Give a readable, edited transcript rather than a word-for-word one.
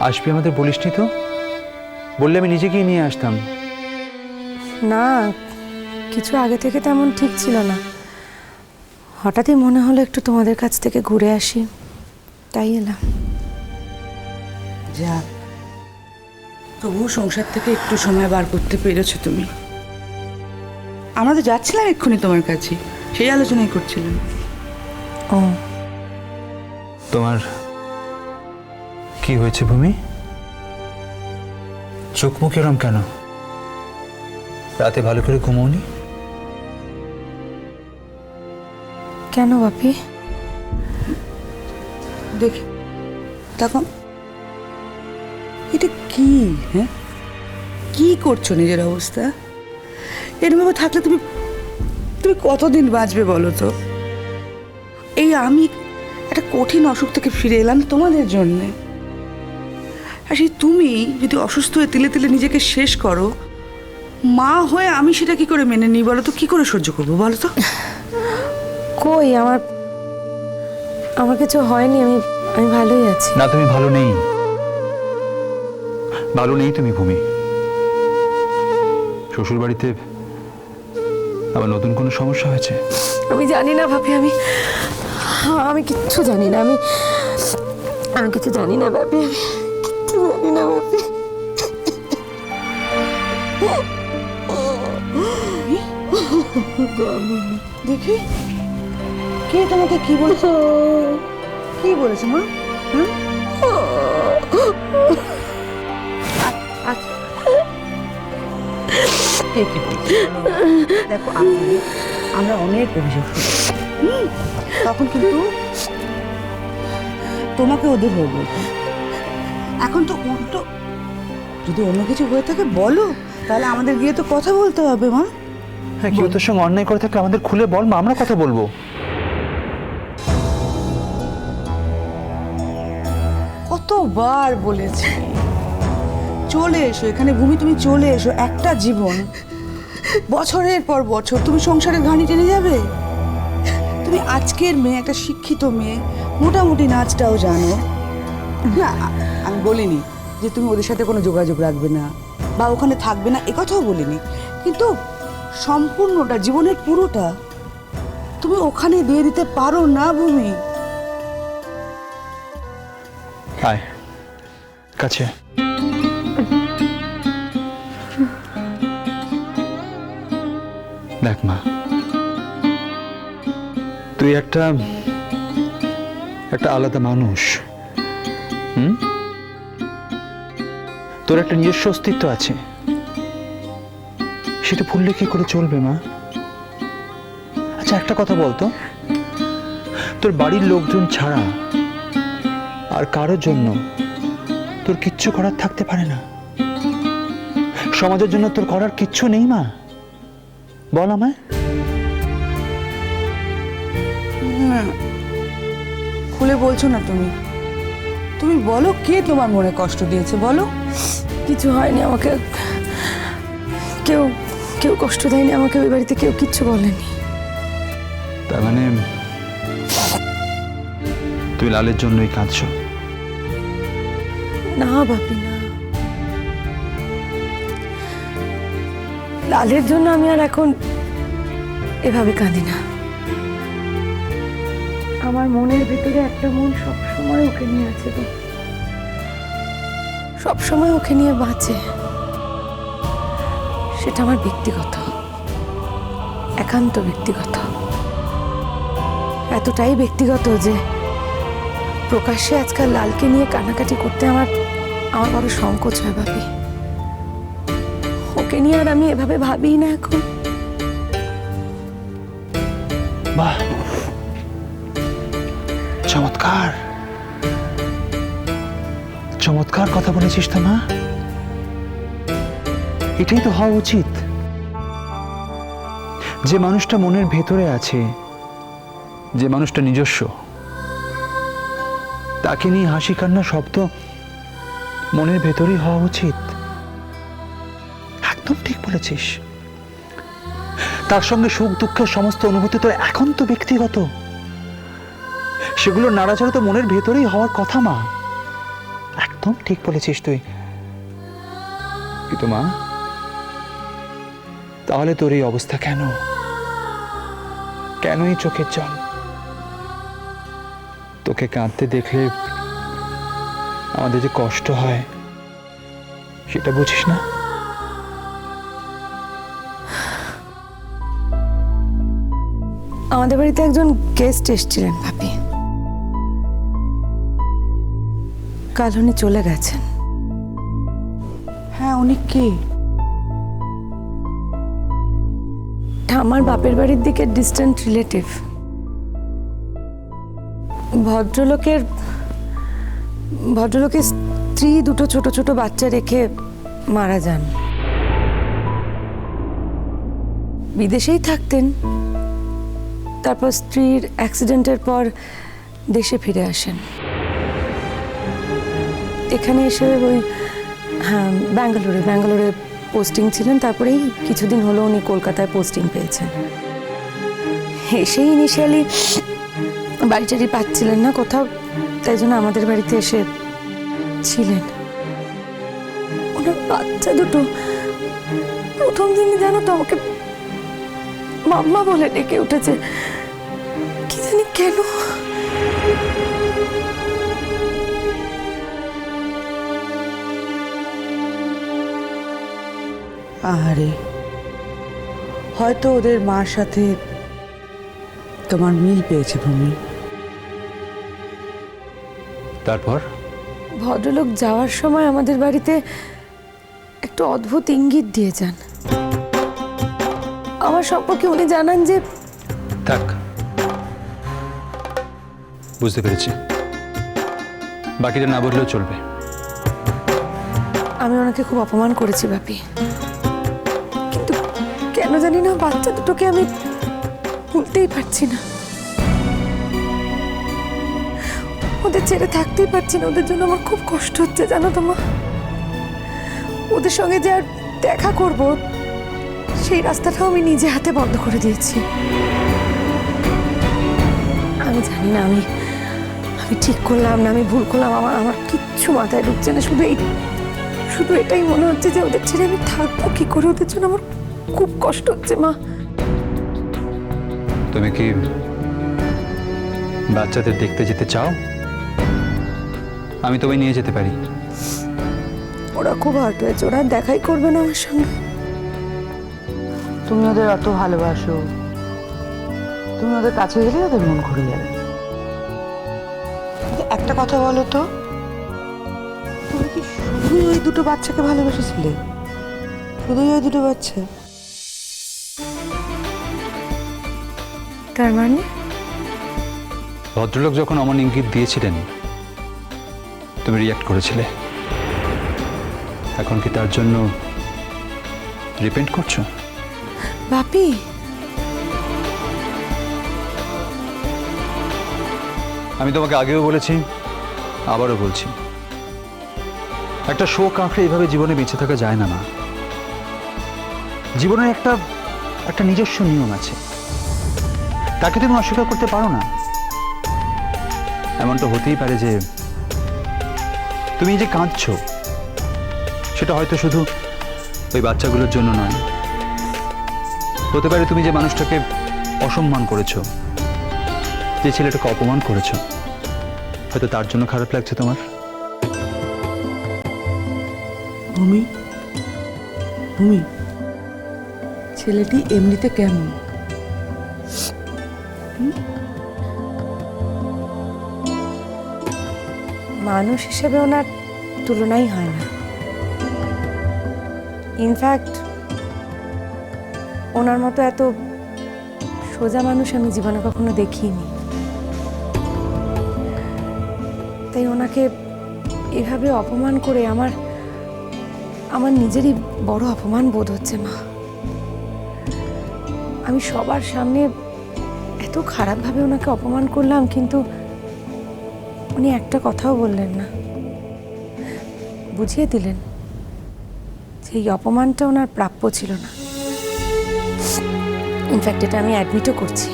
আসবি আমাদের বলিসনি তো? বললে আমি নিজে গিয়ে নিয়ে আসতাম। না, কিছু আগে থেকে তেমন ঠিক ছিল না। হঠাৎই মনে হলো একটু তোমাদের কাছ থেকে ঘুরে আসি, তাই এলাম। যাক, তবু সংসার থেকে একটু সময় বার করতে পেরেছো তুমি। আমরা তো যাচ্ছিলাম এক্ষুনি তোমার কাছে, সেই আলোচনাই করছিলাম। ও, তোমার কি হয়েছে ভূমি? চোখ মুখ এরম কেন? রাতে ভালো করে ঘুমোনি? কেন বাপি? দেখি দেখো, এটা কি? হ্যাঁ, কি করছো নিজের অবস্থা? এরকমভাবে থাকলে তুমি তুমি কতদিন বাঁচবে বলো তো? এই আমি একটা কঠিন অসুখ থেকে ফিরে এলাম তোমাদের জন্যে, আর সেই তুমি যদি অসুস্থ হয়ে তিলে তিলে নিজেকে শেষ করো, মা হয়ে আমি সেটা কি করে মেনে নিই বলো তো? কি করে সহ্য করবো বলো তো? কই, আমার কিছু হয়নি, আমি ভালোই আছি। না, তুমি ভালো নেই। ভালো নেই তুমি ভূমি। শ্বশুর বাড়িতে আবার নতুন কোনো সমস্যা হয়েছে? আমি জানি না ভাবি, আমি কিচ্ছু জানি না। আমি কিছু জানি না ভাবি, আমি কিচ্ছু জানি না ভাবি। দেখি কে তোমাকে কি বলেছে? কি বলেছে মা? হ্যাঁ, কে কি বলেছে? দেখো, আমরা অনেক অভিযোগ শুনেছি। তখন কিন্তু তোমাকে ওদের হয়ে বলতো। এখন তো উল্টো, যদি অন্য কিছু হয়ে থাকে বলো, তাহলে আমাদের গিয়ে তো কথা বলতে হবে মা। হ্যাঁ, কেউ তোর সঙ্গে অন্যায় করে থাকলে আমাদের খুলে বল মা, আমরা কথা বলবো। কতবার বলেছি চলে এসো এখানে ভূমি, তুমি চলে এসো। একটা জীবন, বছরের পর বছর তুমি সংসারের ঘানি টেনে যাবে? তুমি আজকের মেয়ে, একটা শিক্ষিত মেয়ে, মোটামুটি নাচটাও জানো না। আমি বলিনি যে তুমি ওদের সাথে কোনো যোগাযোগ রাখবে না বা ওখানে থাকবে না, একথাও বলিনি, কিন্তু সম্পূর্ণটা, জীবনের পুরোটা তুমি ওখানে দিয়ে দিতে পারো না ভূমি? আয় কাছে। দেখ মা, তুই একটা আলাদা মানুষ। তোর একটা নিজস্ব অস্তিত্ব আছে, সেটা ভুললে কি করে চলবে মা? আচ্ছা, একটা কথা বলতো, তোর বাড়ির লোকজন ছাড়া আর কারোর জন্য তোর কিচ্ছু করার থাকতে পারে না? সমাজের জন্য তোর করার কিচ্ছু নেই মা? বল আমায়। খুলে বলছো না তুমি? তুমি বলো, কে তোমার মনে কষ্ট দিয়েছে বলো? কিছু হয়নি, আমাকে কেউ কেউ কষ্ট দেয়নি আমাকে, ওই বাড়িতে কেউ কিচ্ছু বলেনি। তার মানে তুই লালের জন্যই কাঁদছ? না বাপি, না, লালের জন্য আমি আর এখন এভাবে কাঁদি না। আমার মনের ভেতরে একটা মন সবসময় ওকে নিয়ে আছে, তো সবসময় ওকে নিয়ে বাঁচে। সেটা আমার ব্যক্তিগত, একান্ত ব্যক্তিগত, এতটাই ব্যক্তিগত যে প্রকাশ্যে আজকাল লালকে নিয়ে কান্নাকাটি করতে আমার বড় সংকোচ হয় ভাবি। ওকে নিয়ে আর আমি এভাবে ভাবি না এখন। বাহ, চমৎকার চমৎকার কথা বলেছিস তো মা। এটাই তো হওয়া উচিত। যে মানুষটা মনের ভেতরে আছে, যে মানুষটা নিজস্ব, তাকে নিয়ে হাসি কান্না শব্দ মনের ভেতরেই হওয়া উচিত। একদম ঠিক বলেছিস। তার সঙ্গে সুখ দুঃখের সমস্ত অনুভূতি তো এখন তো ব্যক্তিগত, সেগুলো নাড়াচাড়া তো মনের ভেতরেই হওয়ার কথা মা। একদম একদম ঠিক বলেছিস তুই। কিন্তু মা, তাহলে তোর এই অবস্থা কেন? কেন এই চোখের জল? তোকে কাঁদতে দেখলে আমাদের যে কষ্ট হয় সেটা বুঝিস না? আমাদের বাড়িতে একজন গেস্ট এসেছিলেন ভাবি, কাল উনি চলে গেছেন। হ্যাঁ, উনি কে? আমার বাপের বাড়ির দিকে ডিস্ট্যান্ট রিলেটিভ। ভদ্রলোকের স্ত্রী দুটো ছোট ছোট বাচ্চা রেখে মারা যান। বিদেশেই থাকতেন, তারপর স্ত্রীর অ্যাক্সিডেন্টের পর দেশে ফিরে আসেন। এখানে এসে ওই ব্যাঙ্গালোরে পোস্টিং ছিলেন, তারপরেই কিছুদিন হলো উনি কলকাতায় পোস্টিং পেয়েছেন। এসেই ইনিশিয়ালি বাড়ি টাড়ি পাচ্ছিলেন না কোথাও, তাই জন্য আমাদের বাড়িতে এসে ছিলেন। ওনার বাচ্চা দুটো প্রথম দিনই জানো তো আমাকে মাম্মা বলে ডেকে উঠেছে, কি জানি কেন। আরে, হয়তো ওদের মার সাথে তোমার মিল পেয়েছে ভূমি। তারপর ভদ্রলোক যাওয়ার সময় আমাদের বাড়িতে একটু অদ্ভুত ইঙ্গিত দিয়ে যান। আমার সম্পর্কে উনি জানান যে থাক, বুঝতে পেরেছি, বাকিটা না বললেও চলবে। আমি ওনাকে খুব অপমান করেছি বাপি, কিন্তু কেন জানি না বাচ্চা দুটোকে আমি ভুলতেই পারছি না। ওদের ছেড়ে থাকতেই পারছি না, ওদের জন্য আমার খুব কষ্ট হচ্ছে জানো তো মা। ওদের সঙ্গে যে আর দেখা করব সেই রাস্তাটাও আমি নিজে হাতে বন্ধ করে দিয়েছি। আমি জানি না আমি ঠিক করলাম না আমি ভুল করলাম, আমার কিচ্ছু মাথায় ঢুকছে না। শুধু এটাই মনে হচ্ছে যে ওদের ছেড়ে আমি থাকবো কি করে, ওদের জন্য আমার খুব কষ্ট হচ্ছে মা। তুমি কি বাচ্চাদের দেখতে যেতে চাও? আমি তোমায় নিয়ে যেতে পারি। ওরা খুব হার্ট হয়েছে, ওরা দেখাই করবে না আমার সঙ্গে। তুমি ওদের অত ভালোবাসো, তুমি ওদের কাছে গেলে ওদের মন ঘুরে যাবে। কিন্তু একটা কথা বলো তো, তুমি কি শুধুই ওই দুটো বাচ্চাকে ভালোবেসেছিলে? শুধুই ওই দুটো বাচ্চা? তার মানে ভদ্রলোক যখন অমন ইঙ্গিত দিয়েছিলেন তুমি রিঅ্যাক্ট করেছিলে, এখন কি তার জন্য রিপেন্ট করছো? বাপি, আমি তোমাকে আগেও বলেছি, আবারও বলছি, একটা শোক আঁকড়ে এইভাবে জীবনে বেঁচে থাকা যায় না। জীবনের একটা নিজস্ব নিয়ম আছে, তাকে তুমি অস্বীকার করতে পারো না। এমনটা হতেই পারে যে তুমি যে কাঁদছো সেটা হয়তো শুধু ওই বাচ্চাগুলোর জন্য নয়, হতে পারে তুমি যে মানুষটাকে অসম্মান করেছো, যে ছেলেটাকে অপমান করেছো, হয়তো তার জন্য খারাপ লাগছে তোমার। ভূমি, ছেলেটি এমনিতে কেমন? মানুষ হিসেবে ওনার তুলনাই হয় না। ইনফ্যাক্ট ওনার মতো এত সোজা মানুষ আমি জীবনে কখনো দেখিনি। তাই ওনাকে এভাবে অপমান করে আমার নিজেরই বড় অপমান বোধ হচ্ছে মা। আমি সবার সামনে এত খারাপভাবে ওনাকে অপমান করলাম, কিন্তু উনি একটা কথাও বললেন না, বুঝিয়ে দিলেন যে এই অপমানটা ওনার প্রাপ্য ছিল না। ইনফ্যাক্ট এটা আমি অ্যাডমিটও করছি।